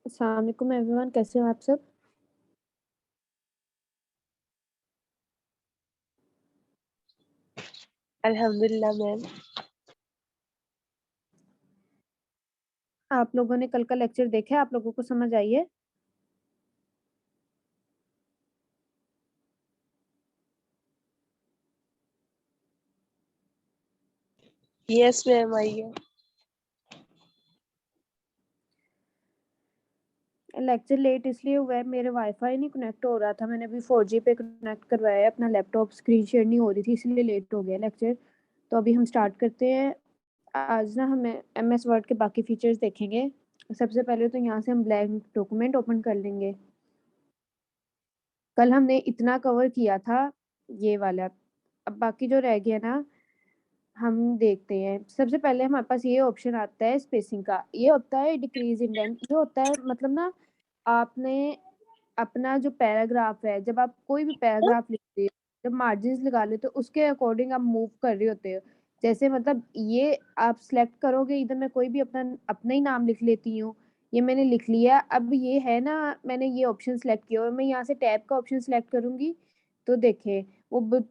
अस्सलाम वालेकुम एवरीवन, कैसे हो आप सब? अल्हम्दुलिल्लाह मैम। आप लोगों ने कल का लेक्चर देखा है? आप लोगों को समझ आई है? यस मैम आई है। लेक्चर लेट इसलिए हुआ है, मेरे वाईफाई नहीं कनेक्ट हो रहा था। मैंने अभी 4G पे कनेक्ट करवाया है अपना लैपटॉप, स्क्रीन शेयर नहीं हो रही थी, इसलिए लेट हो गया लेक्चर। तो अभी हम स्टार्ट करते हैं। आज ना हमें एमएस वर्ड के बाकी फीचर्स देखेंगे। सबसे पहले तो यहाँ से हम ब्लैंक डॉक्यूमेंट ओपन कर लेंगे। कल हमने इतना कवर किया था ये वाला, अब बाकी जो रह गया ना हम देखते हैं। सबसे पहले हमारे पास ये ऑप्शन आता है स्पेसिंग का। ये होता है डिक्रीज इंडेंट। ये होता है मतलब ना आपने अपना जो पैराग्राफ है, जब आप कोई भी पैराग्राफ लिखते हो, जब मार्जिन्स लगा लेते हो उसके अकॉर्डिंग आप मूव कर रहे होते हो। जैसे मतलब ये आप सिलेक्ट करोगे, इधर मैं कोई भी अपना अपना ही नाम लिख लेती हूँ। ये मैंने लिख लिया। अब ये है ना, मैंने ये ऑप्शन सिलेक्ट किया और मैं यहाँ से टैब का ऑप्शन सिलेक्ट करूंगी तो देखें वो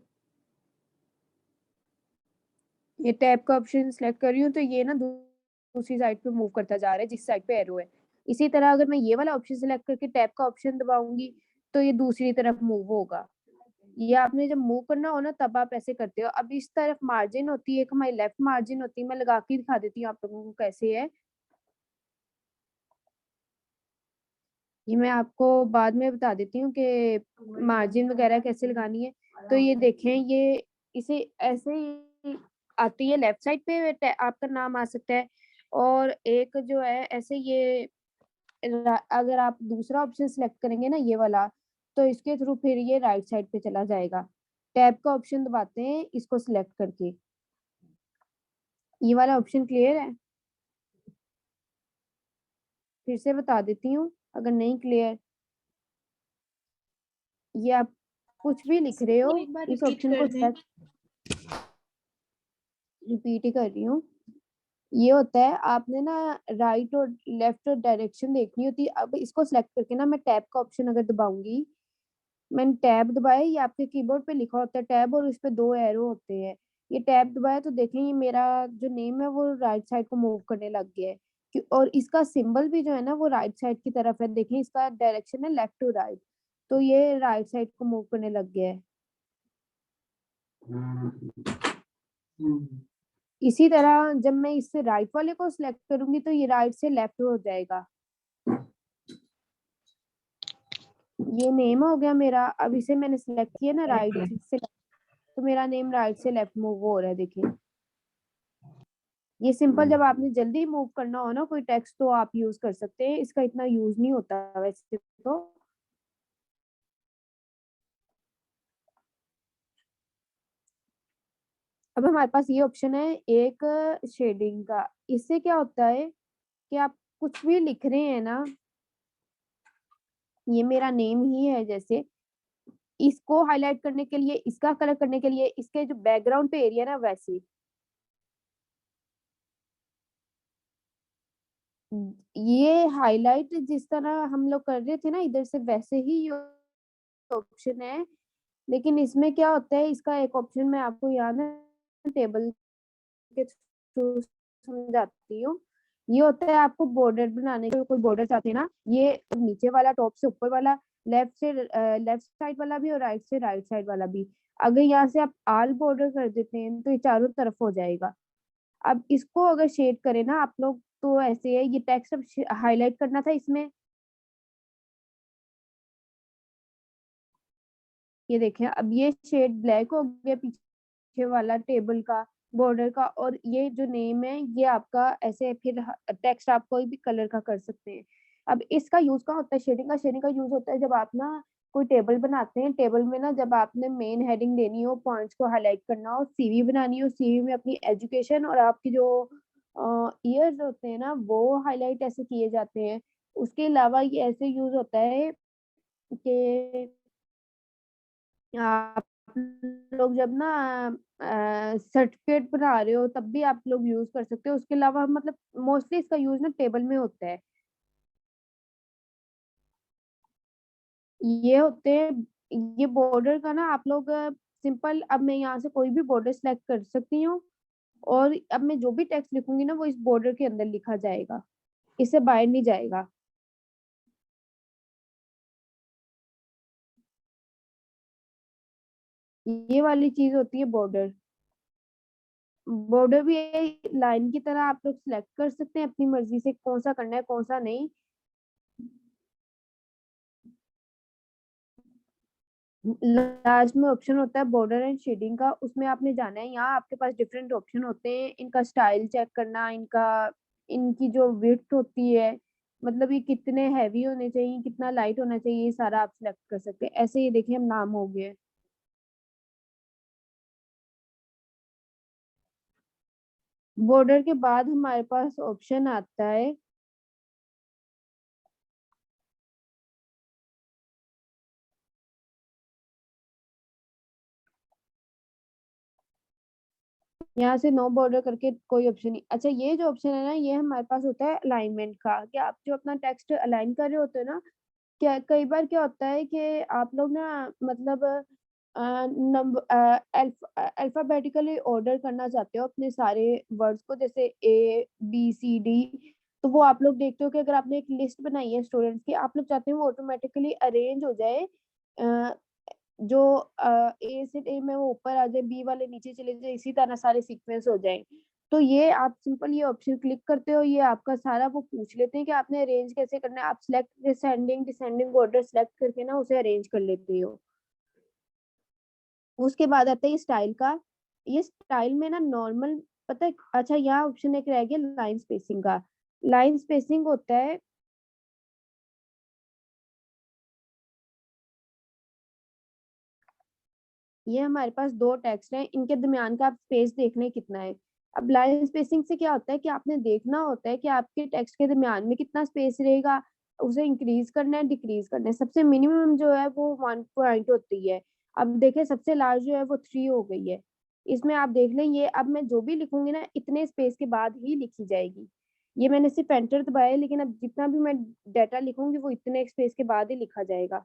ये टैब का ऑप्शन सेलेक्ट कर रही हूँ तो ये ना दूसरी साइड पे मूव करता जा रहा है जिस साइड पे एरो है। इसी तरह अगर मैं ये वाला ऑप्शन सेलेक्ट करके टैब का ऑप्शन दबाऊंगी तो ये दूसरी तरफ मूव होगा। ये आपने जब मूव करना हो ना तब आप ऐसे करते हो। अब इस तरफ मार्जिन होती है, एक हमारी लेफ्ट मार्जिन होती है। मैं लगा के दिखा देती हूँ आप लोगों को कैसे है। ये मैं आपको बाद में बता देती हूँ कि मार्जिन वगैरह कैसे लगानी है। तो ये देखें, ये इसे ऐसे ही आती है लेफ्ट साइड पे आपका नाम आ सकता है। और एक जो है ऐसे ये अगर आप दूसरा ऑप्शन सेलेक्ट करेंगे ना ये वाला, तो इसके थ्रू फिर ये राइट साइड पे चला जाएगा। टैब का ऑप्शन दबाते हैं इसको सिलेक्ट करके। ये वाला ऑप्शन क्लियर है? फिर से बता देती हूँ अगर नहीं क्लियर। ये आप कुछ भी लिख रहे हो, एक बार इस रिपीट ऑप्शन को कर दें। सिलेक्ट, रिपीट ही कर रही हूँ। ये होता है आपने ना राइट और लेफ्ट डायरेक्शन देखनी होती है। अब इसको सिलेक्ट करके ना मैं टैब का ऑप्शन अगर दबाऊंगी, मैंने टैब दबाया, ये आपके कीबोर्ड पे लिखा होता है टैब और उस पे दो एरो होते हैं। ये टैब दबाया तो देखें ये मेरा जो नेम है वो राइट साइड को मूव करने लग गया है। और इसका सिंबल भी जो है ना वो राइट साइड की तरफ है। देखें इसका डायरेक्शन है लेफ्ट टू राइट, तो ये राइट साइड को मूव करने लग गया है। इसी तरह जब मैं इससे राइट वाले को सिलेक्ट करूंगी तो ये राइट से लेफ्ट हो जाएगा। ये नेम हो गया मेरा। अब इसे मैंने सिलेक्ट किया ना राइट से, तो मेरा नेम राइट से लेफ्ट मूव हो रहा है। देखिए ये सिंपल, जब आपने जल्दी मूव करना हो ना कोई टेक्स्ट तो आप यूज कर सकते हैं। इसका इतना यूज नहीं होता वैसे तो। अब हमारे पास ये ऑप्शन है एक शेडिंग का। इससे क्या होता है कि आप कुछ भी लिख रहे हैं ना, ये मेरा नेम ही है जैसे, इसको हाईलाइट करने के लिए, इसका कलर करने के लिए, इसके जो बैकग्राउंड पे एरिया ना वैसे ये हाईलाइट जिस तरह हम लोग कर रहे थे ना इधर से, वैसे ही ये ऑप्शन है। लेकिन इसमें क्या होता है, इसका एक ऑप्शन मैं आपको यहाँ ना टेबल के थ्रू समझाती हूँ। ये होता है आपको बॉर्डर बनाने के, कोई बॉर्डर चाहते हैं ना, ये नीचे वाला टॉप से ऊपर वाला, लेफ्ट से लेफ्ट साइड वाला भी और राइट से राइट साइड वाला भी। अगर यहाँ से आप आल बॉर्डर कर देते हैं तो ये चारों तरफ हो जाएगा। अब इसको अगर शेड करें ना आप लोग तो ऐसे है, ये टेक्स्ट अब हाईलाइट करना था इसमें। ये देखें अब ये शेड ब्लैक हो गया पीछे वाला टेबल का बॉर्डर का, और ये जो नेम है ये आपका ऐसे फिर टेक्स्ट आप कोई भी कलर का कर सकते हैं। अब इसका यूज क्या होता है शेडिंग का? शेडिंग का यूज होता है जब आप ना कोई टेबल बनाते हैं, टेबल में ना जब आपने मेन हेडिंग देनी हो, पॉइंट्स को हाईलाइट करना हो, सीवी बनानी हो, सीवी में अपनी एजुकेशन और आपकी जो ईयर्स होते हैं ना वो हाईलाइट ऐसे किए जाते हैं। उसके अलावा ये ऐसे यूज होता है कि आप लोग जब ना सर्टिफिकेट बना रहे हो तब भी आप लोग यूज कर सकते हो। उसके अलावा मतलब मोस्टली इसका यूज ना टेबल में होता है। ये होते हैं, ये बॉर्डर का ना आप लोग सिंपल, अब मैं यहाँ से कोई भी बॉर्डर सेलेक्ट कर सकती हूँ और अब मैं जो भी टेक्स्ट लिखूंगी ना वो इस बॉर्डर के अंदर लिखा जाएगा, इससे बाहर नहीं जाएगा। ये वाली चीज होती है बॉर्डर। बॉर्डर भी लाइन की तरह आप लोग सिलेक्ट कर सकते हैं अपनी मर्जी से कौन सा करना है कौन सा नहीं। लास्ट में ऑप्शन होता है बॉर्डर एंड शेडिंग का, उसमें आपने जाना है, यहाँ आपके पास डिफरेंट ऑप्शन होते हैं, इनका स्टाइल चेक करना, इनका इनकी जो विड्थ होती है, मतलब ये कितने हैवी होने चाहिए कितना लाइट होना चाहिए, ये सारा आप सिलेक्ट कर सकते हैं। ऐसे ये देखिए हम नाम हो गए। बॉर्डर के बाद हमारे पास ऑप्शन आता है, यहाँ से नो बॉर्डर करके कोई ऑप्शन नहीं। अच्छा, ये जो ऑप्शन है ना ये हमारे पास होता है अलाइनमेंट का, कि आप जो अपना टेक्स्ट अलाइन कर रहे होते हो ना, क्या कई बार क्या होता है कि आप लोग ना मतलब नंबर अल्फाबेटिकली ऑर्डर करना चाहते हो अपने सारे वर्ड्स को, जैसे A B C D। तो वो आप लोग देखते हो कि अगर आपने एक लिस्ट बनाई है स्टूडेंट्स की, आप लोग चाहते हो वो ऑटोमेटिकली अरेंज हो जाए, जो ए से ए में वो ऊपर आ जाए, बी वाले नीचे चले जाए, इसी तरह सारे सीक्वेंस हो जाए। तो ये आप सिंपल ये ऑप्शन क्लिक करते हो, ये आपका सारा वो पूछ लेते हैं कि आपने अरेंज कैसे करना है, आप select descending descending order select करके ना उसे अरेंज कर लेते हो। उसके बाद आता है स्टाइल का। ये स्टाइल में ना नॉर्मल, पता है, अच्छा यहाँ ऑप्शन एक रह गया लाइन स्पेसिंग का। लाइन स्पेसिंग होता है, ये हमारे पास दो टेक्स्ट हैं, इनके दरमियान का आप स्पेस देख लें कितना है। अब लाइन स्पेसिंग से क्या होता है कि आपने देखना होता है कि आपके टेक्स्ट के दरमियान में कितना स्पेस रहेगा, उसे इंक्रीज करना है डिक्रीज करना है। सबसे मिनिमम जो है वो 1 पॉइंट होती है। अब देखें सबसे लार्ज जो है वो 3 हो गई है। इसमें आप देख लें, ये अब मैं जो भी लिखूंगी ना इतने स्पेस के बाद ही लिखी जाएगी। ये मैंने सिर्फ एंटर दबाया है, लेकिन अब जितना भी मैं डाटा लिखूंगी वो इतने स्पेस के बाद ही लिखा जाएगा।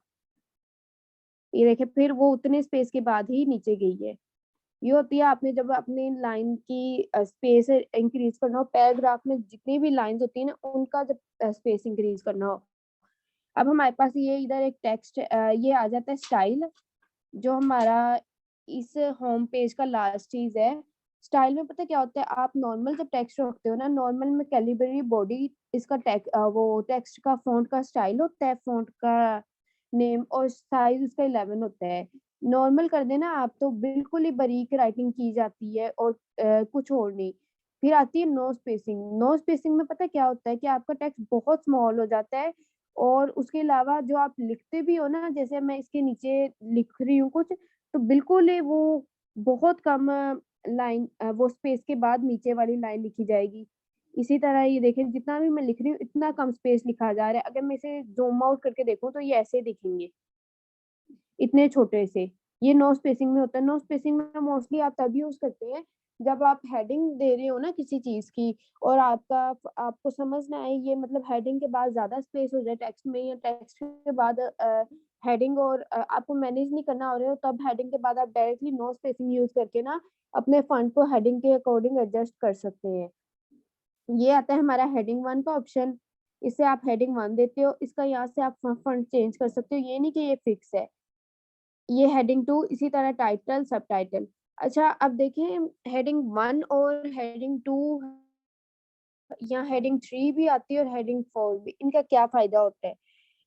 ये देखे फिर वो उतने स्पेस के बाद ही नीचे गई है। ये होती है आपने जब अपनी लाइन की स्पेस इंक्रीज करना हो, पैराग्राफ में जितनी भी लाइंस होती है ना उनका जब स्पेस इंक्रीज करना हो। अब हमारे पास ये इधर एक टेक्स्ट ये आ जाता है स्टाइल, जो हमारा इस होम पेज का लास्ट चीज है। स्टाइल में पता क्या होता है, आप नॉर्मल जब टेक्स्ट रखते हो ना, नॉर्मल में कैलिबरी बॉडी इसका वो टेक्स्ट का फॉन्ट का स्टाइल होता है, फॉन्ट का नेम, और साइज उसका 11 होता है। नॉर्मल कर देना आप तो बिल्कुल ही बारीक राइटिंग की जाती है, और कुछ और नहीं। फिर आती है नो स्पेसिंग। नो स्पेसिंग में पता क्या होता है कि आपका टेक्स्ट बहुत स्मॉल हो जाता है, और उसके अलावा जो आप लिखते भी हो ना, जैसे मैं इसके नीचे लिख रही हूँ कुछ, तो बिल्कुल ही वो बहुत कम लाइन वो स्पेस के बाद नीचे वाली लाइन लिखी जाएगी। इसी तरह ये देखें जितना भी मैं लिख रही हूँ इतना कम स्पेस लिखा जा रहा है, अगर मैं इसे जूम आउट करके देखूँ तो ये ऐसे दिखेंगे, इतने छोटे से। ये नो स्पेसिंग में होता है। नो स्पेसिंग में मोस्टली आप तभी यूज करते हैं जब आप हेडिंग दे रहे हो ना किसी चीज की, और आपका आपको समझ ना आए, ये मतलब हेडिंग के बाद ज्यादा स्पेस हो जाए टेक्स्ट में, या टेक्स्ट के बाद हेडिंग, और आपको मैनेज नहीं करना हो रहे हो, तब हेडिंग के बाद आप डायरेक्टली नो स्पेसिंग यूज करके ना अपने फंड को हेडिंग के अकॉर्डिंग एडजस्ट कर सकते हैं। ये आता है हमारा हेडिंग 1 का ऑप्शन। इसे आप हेडिंग 1 देते हो, इसका यहाँ से आप फंड चेंज कर सकते हो, ये नहीं कि ये फिक्स है। ये हेडिंग 2, इसी तरह टाइटल सब टाइटल। अच्छा अब देखें हेडिंग 1 और हेडिंग 2, यहाँ हेडिंग 3 भी आती है और हेडिंग 4 भी। इनका क्या फायदा होता है?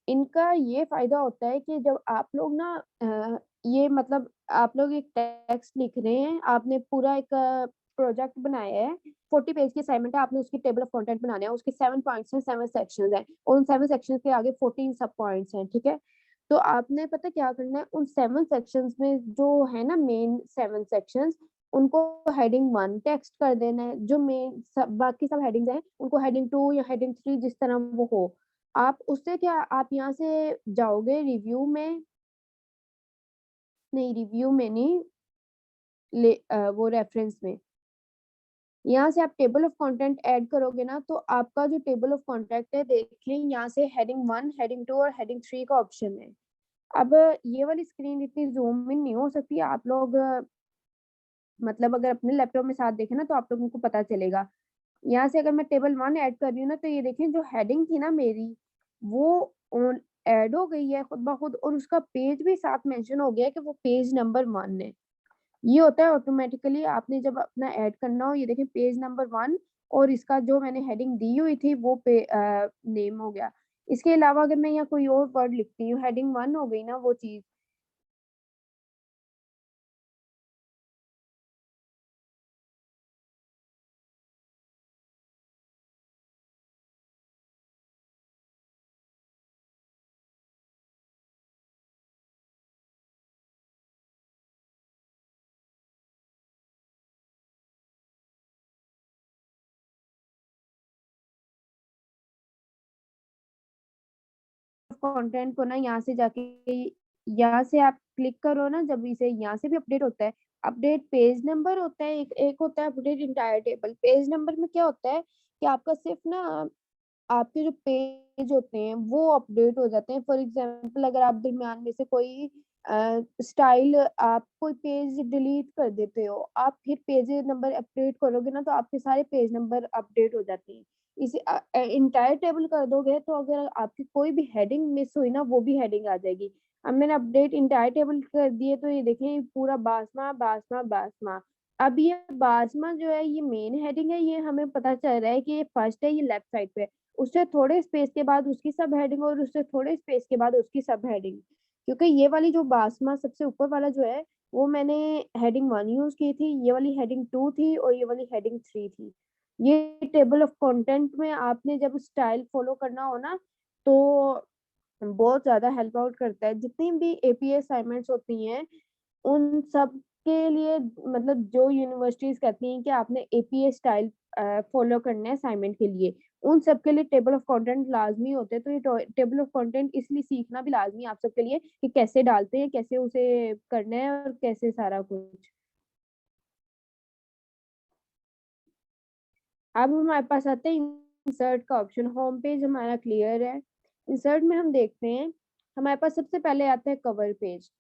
इनका ये फायदा होता है कि जब आप लोग ना ये मतलब आप लोग एक टेक्स्ट लिख रहे हैं, आपने पूरा एक प्रोजेक्ट बनाया है, 40 पेज की असाइनमेंट है, आपने उसकी टेबल ऑफ कंटेंट बनाना है, उसके 7 पॉइंट्स हैं, 7 सेक्शंस हैं, और उन 7 सेक्शंस के आगे 14 सब पॉइंट्स हैं, ठीक है। तो आपने पता क्या करना है, उन 7 सेक्शंस में जो है ना मेन 7 सेक्शंस, उनको हेडिंग 1 टेक्स्ट कर देना है, जो मेन सब बाकी सब हेडिंग्स हैं उनको हेडिंग 2 या हेडिंग 3 जिस तरह वो हो। आप उससे क्या, आप यहाँ से जाओगे रिव्यू में, नहीं रिव्यू में नहीं, वो रेफरेंस में, यहाँ से आप टेबल ऑफ कंटेंट ऐड करोगे ना, तो आपका जो टेबल ऑफ कंटेंट है देखें यहाँ से हेडिंग 1 हेडिंग 2 और हेडिंग 3 का ऑप्शन है। अब ये वाली स्क्रीन इतनी ज़ूम इन नहीं हो सकती, आप लोग मतलब अगर अपने लैपटॉप में साथ देखें ना तो आप लोगों को पता चलेगा। यहाँ से अगर मैं टेबल 1 ऐड कर रही हूँ ना, तो ये देखें जो हेडिंग थी ना मेरी, वो ऑन ऐड हो गई है खुद ब खुद और उसका पेज भी साथ मेंशन हो गया है कि वो पेज नंबर 1 है। ये होता है ऑटोमेटिकली आपने जब अपना ऐड करना हो, ये देखें पेज नंबर 1 और इसका जो मैंने हेडिंग दी हुई थी वो नेम हो गया। इसके अलावा अगर मैं यहाँ कोई और वर्ड लिखती हूँ, हेडिंग 1 हो गई ना वो चीज़। कंटेंट को ना यहाँ से जाके यहाँ से आप क्लिक करो ना जब इसे यहाँ से भी अपडेट होता है। अपडेट पेज नंबर होता है, एक एक होता है update entire table. Page number में क्या होता है कि आपका सिर्फ़ ना आपके जो पेज होते हैं वो अपडेट हो जाते हैं। फॉर एग्ज़ाम्पल अगर आप दरमियान में से कोई स्टाइल आप कोई पेज डिलीट कर देते हो, आप फिर पेज नंबर अपडेट करोगे ना तो आपके सारे पेज नंबर अपडेट हो जाते हैं। इसे एंटायर टेबल कर दोगे तो अगर आपकी कोई भी हेडिंग मिस हुई ना वो भी हेडिंग आ जाएगी। अब मैंने अपडेट एंटायर टेबल कर दिए तो ये देखें पूरा बासमा, बासमा, बासमा। अब ये बासमा जो है ये मेन हेडिंग है, ये हमें पता चल रहा है कि ये फर्स्ट है, ये लेफ्ट साइड पे है। उससे थोड़े स्पेस के बाद उसकी सब हेडिंग और उससे थोड़े स्पेस के बाद उसकी सब हेडिंग। क्योंकि ये वाली जो बासमा सबसे ऊपर वाला जो है, वो मैंने हेडिंग 1 यूज़ की थी, ये वाली हेडिंग 2 थी और ये वाली हेडिंग 3 थी। ये टेबल ऑफ कंटेंट में आपने जब स्टाइल फ़ॉलो करना हो ना, तो बहुत ज़्यादा हेल्प आउट करता है। जितनी भी एपीए असाइनमेंट्स होती हैं, उन सब के लिए मतलब जो यूनिवर्सिटीज़ कहती हैं कि आपने एपीए स्टाइल फ़ॉलो करना है असाइनमेंट के लिए, उन सब के लिए टेबल ऑफ कंटेंट लाज़मी होते हैं। तो ये टेबल ऑफ कंटेंट इसलिए सीखना भी लाज़मी है आप सबके लिए कि कैसे डालते हैं, कैसे उसे करना है और कैसे सारा कुछ। अब हमारे पास आता है इंसर्ट का ऑप्शन, होम पेज हमारा क्लियर है। इंसर्ट में हम देखते हैं, हमारे पास सबसे पहले आता है कवर पेज।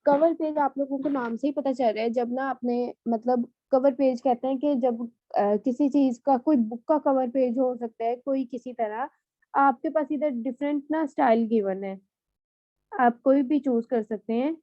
कवर पेज आप लोगों को नाम से ही पता चल रहा है, जब ना आपने मतलब कवर पेज कहते हैं कि जब किसी चीज़ का कोई बुक का कवर पेज हो सकता है, कोई किसी तरह आपके पास इधर डिफरेंट ना स्टाइल गिवन है, आप कोई भी चूज़ कर सकते हैं।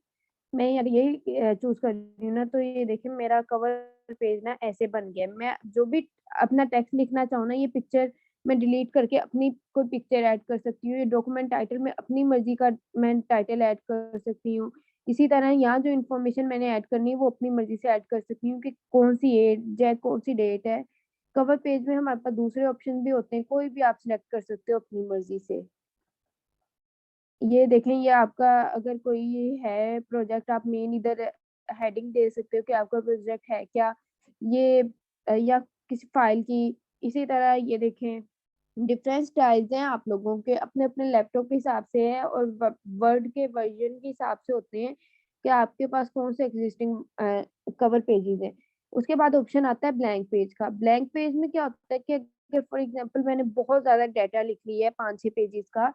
मैं यार यही चूज़ कर रही हूँ ना, तो ये देखिए मेरा कवर पेज ना ऐसे बन गया है। मैं जो भी अपना टेक्स्ट लिखना चाहूँ ना, ये पिक्चर मैं डिलीट करके अपनी कोई पिक्चर ऐड कर सकती हूँ। ये डॉक्यूमेंट टाइटल में अपनी मर्ज़ी का मैं टाइटल ऐड कर सकती हूँ। इसी तरह यहाँ जो इन्फॉर्मेशन मैंने ऐड करनी है, वो अपनी मर्ज़ी से ऐड कर सकती हूँ कि कौन-सी एज है, कौन-सी डेट है। कवर पेज में हमारे पास दूसरे ऑप्शन भी होते हैं, कोई भी आप सिलेक्ट कर सकते हो अपनी मर्ज़ी से। ये देखें, ये आपका अगर कोई है प्रोजेक्ट, आप मेन इधर हेडिंग दे सकते हो कि आपका प्रोजेक्ट है क्या? ये या किसी फाइल की। इसी तरह ये देखें, डिफरेंट स्टाइल्स हैं आप लोगों के अपने-अपने लैपटॉप के हिसाब से है और वर्ड के वर्ज़न के हिसाब से होते हैं कि आपके पास कौन से एक्सिस्टिंग कवर पेजेज़ हैं। उसके बाद ऑप्शन आता है ब्लैंक पेज का। ब्लैंक पेज में क्या होता है कि अगर फॉर एग्ज़ाम्पल मैंने बहुत ज़्यादा डाटा लिख लिया है 5-6 पेजेज़ का,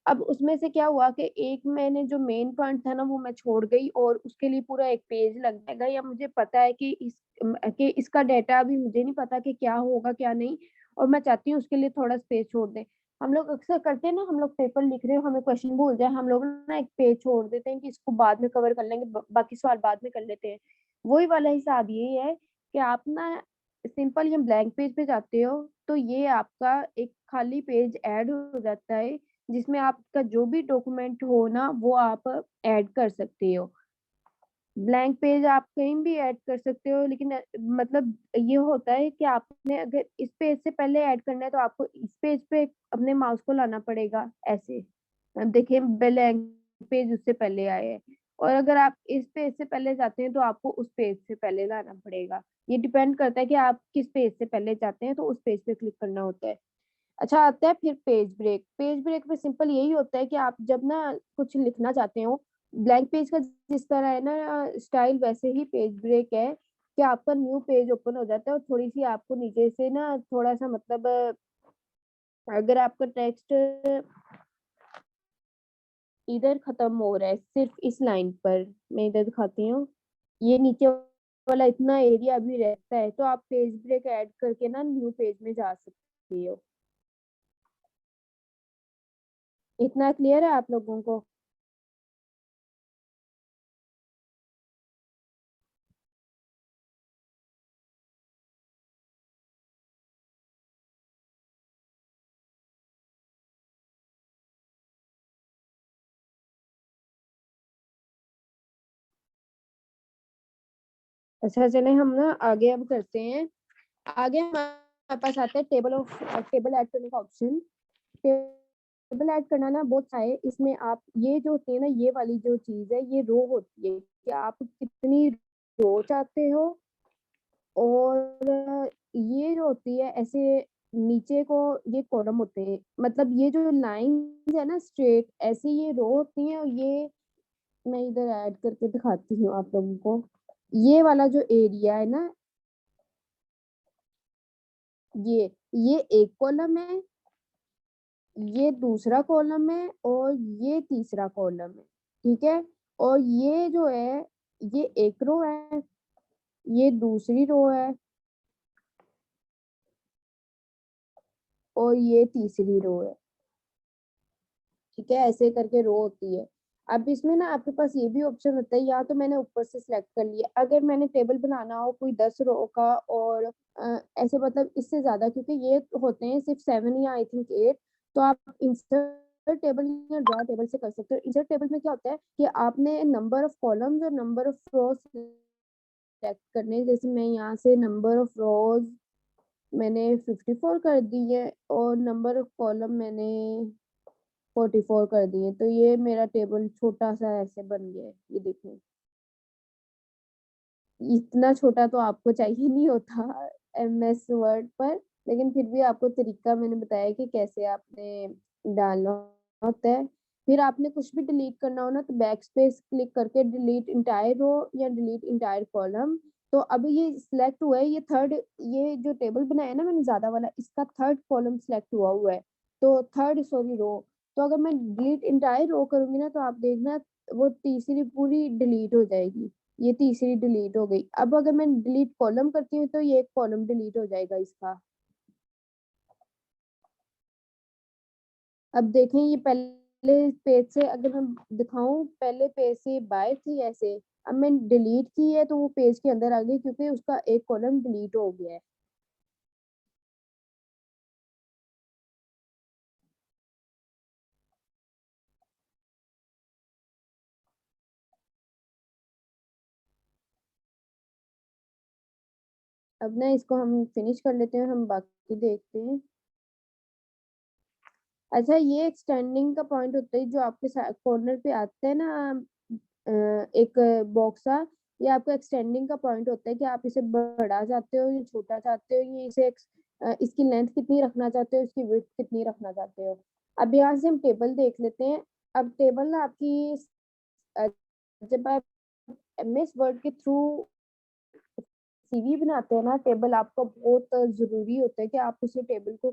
अब उसमें से क्या हुआ कि एक मैंने जो मेन पॉइंट था ना वो मैं छोड़ गई और उसके लिए पूरा एक पेज लग जाएगा, या मुझे पता है कि कि इसका डाटा अभी मुझे नहीं पता कि क्या होगा क्या नहीं, और मैं चाहती हूँ उसके लिए थोड़ा स्पेस छोड़ दें। हम लोग अक्सर करते हैं ना, हम लोग पेपर लिख रहे हो हमें क्वेश्चन भूल जाए, हम लोग ना एक पेज छोड़ देते हैं कि इसको बाद में कवर कर लेंगे, बाकी सवाल बाद में कर लेते हैं। वही वाला हिसाब यही है कि आप ना सिंपल ये ब्लैंक पेज पे जाते हो तो ये आपका एक खाली पेज ऐड हो जाता है, जिसमें आपका जो भी डॉक्यूमेंट हो ना वो आप ऐड कर सकते हो। ब्लैंक पेज आप कहीं भी ऐड कर सकते हो, लेकिन मतलब ये होता है कि आपने अगर इस पेज से पहले ऐड करना है तो आपको इस पेज पे अपने माउस को लाना पड़ेगा ऐसे। अब देखिए ब्लैंक पेज उससे पहले आए हैं, और अगर आप इस पेज से पहले जाते हैं तो आपको उस पेज से पहले लाना पड़ेगा। ये डिपेंड करता है कि आप किस पेज से पहले जाते हैं तो उस पेज पे क्लिक करना होता है। अच्छा आता है फिर पेज ब्रेक। पेज ब्रेक में सिंपल यही होता है कि आप जब ना कुछ लिखना चाहते हो, ब्लैंक पेज का जिस तरह है ना स्टाइल, वैसे ही पेज ब्रेक है कि आपका न्यू पेज ओपन हो जाता है और थोड़ी-सी आपको नीचे से ना थोड़ा-सा मतलब अगर आपका टेक्स्ट इधर खत्म हो रहा है सिर्फ इस लाइन पर। मैं इधर दिखाती हूँ, ये नीचे वाला इतना एरिया अभी रहता है, तो आप पेज ब्रेक ऐड करके ना न्यू पेज में जा सकती हो। इतना क्लियर है आप लोगों को? अच्छा चले हम ना आगे अब करते हैं। आगे हमारे पास आता है टेबल ऐड करने का ऑप्शन। टेबल ऐड करना ना बहुत सा है, इसमें आप ये जो होती है ना, ये वाली जो चीज है ये रो होती है कि आप कितनी रो चाहते हो, और ये जो होती है ऐसे नीचे को ये कॉलम होते हैं, मतलब ये जो लाइन है ना स्ट्रेट ऐसे ये रो होती है, और ये मैं इधर ऐड करके दिखाती हूँ आप लोगों को। ये वाला जो एरिया है ना, ये एक कॉलम है, ये दूसरा कॉलम है, और ये तीसरा कॉलम है, ठीक है। और ये जो है ये एक रो है, ये दूसरी रो है, और ये तीसरी रो है, ठीक है। ऐसे करके रो होती है। अब इसमें ना आपके पास ये भी ऑप्शन होता है, या तो मैंने ऊपर से सिलेक्ट कर लिया, अगर मैंने टेबल बनाना हो कोई 10 रो का, और ऐसे मतलब इससे ज्यादा, क्योंकि ये होते हैं सिर्फ 7 या आई थिंक 8, तो आप इंसर्ट टेबल या ड्रॉ टेबल से कर सकते हो। इंसर्ट टेबल में क्या होता है कि आपने नंबर ऑफ कॉलम्स और नंबर ऑफ रोज सेलेक्ट करने हैं। जैसे मैं यहाँ से नंबर ऑफ रोज मैंने 54 कर दी है, और नंबर ऑफ कॉलम मैंने 44 कर दिए, तो ये मेरा टेबल छोटा सा ऐसे बन गया है, ये देखिए। इतना छोटा तो आपको चाहिए नहीं होता एमएस वर्ड पर, लेकिन फिर भी आपको तरीका मैंने बताया कि कैसे आपने डालना होता है। फिर आपने कुछ भी डिलीट करना हो ना, तो बैक स्पेस क्लिक करके डिलीट इंटायर रो या डिलीट इंटायर कॉलम। तो अभी ये सिलेक्ट हुआ है, ये थर्ड, ये जो टेबल बनाया ना मैंने ज्यादा वाला, इसका थर्ड कॉलम सिलेक्ट हुआ हुआ है, तो थर्ड सॉरी रो। तो अगर मैं डिलीट इंटायर रो करूंगी ना, तो आप देखना वो तीसरी पूरी डिलीट हो जाएगी, ये तीसरी डिलीट हो गई। अब अगर मैं डिलीट कॉलम करती हूँ, तो ये एक कॉलम डिलीट हो जाएगा इसका। अब देखें, ये पहले पेज से अगर मैं दिखाऊं, पहले पेज से बाहर थी ऐसे, अब मैं डिलीट की है तो वो पेज के अंदर आ गई, क्योंकि उसका एक कॉलम डिलीट हो गया है। अब ना इसको हम फिनिश कर लेते हैं, हम बाकी देखते हैं। अच्छा, ये एक्सटेंडिंग का पॉइंट होता है जो आपके कॉर्नर पे आता है ना, एक बॉक्स सा, ये आपका एक्सटेंडिंग का पॉइंट होता है कि आप इसे बड़ा चाहते हो या छोटा चाहते हो, ये इसे इसकी लेंथ कितनी रखना चाहते हो, इसकी विड्थ कितनी रखना चाहते हो। अब यहाँ से हम टेबल देख लेते हैं। अब टेबल ना आपकी अ, जब आप एमएस वर्ड के थ्रू सीवी बनाते हैं ना, टेबल आपका बहुत जरूरी होता है कि आप उसे टेबल को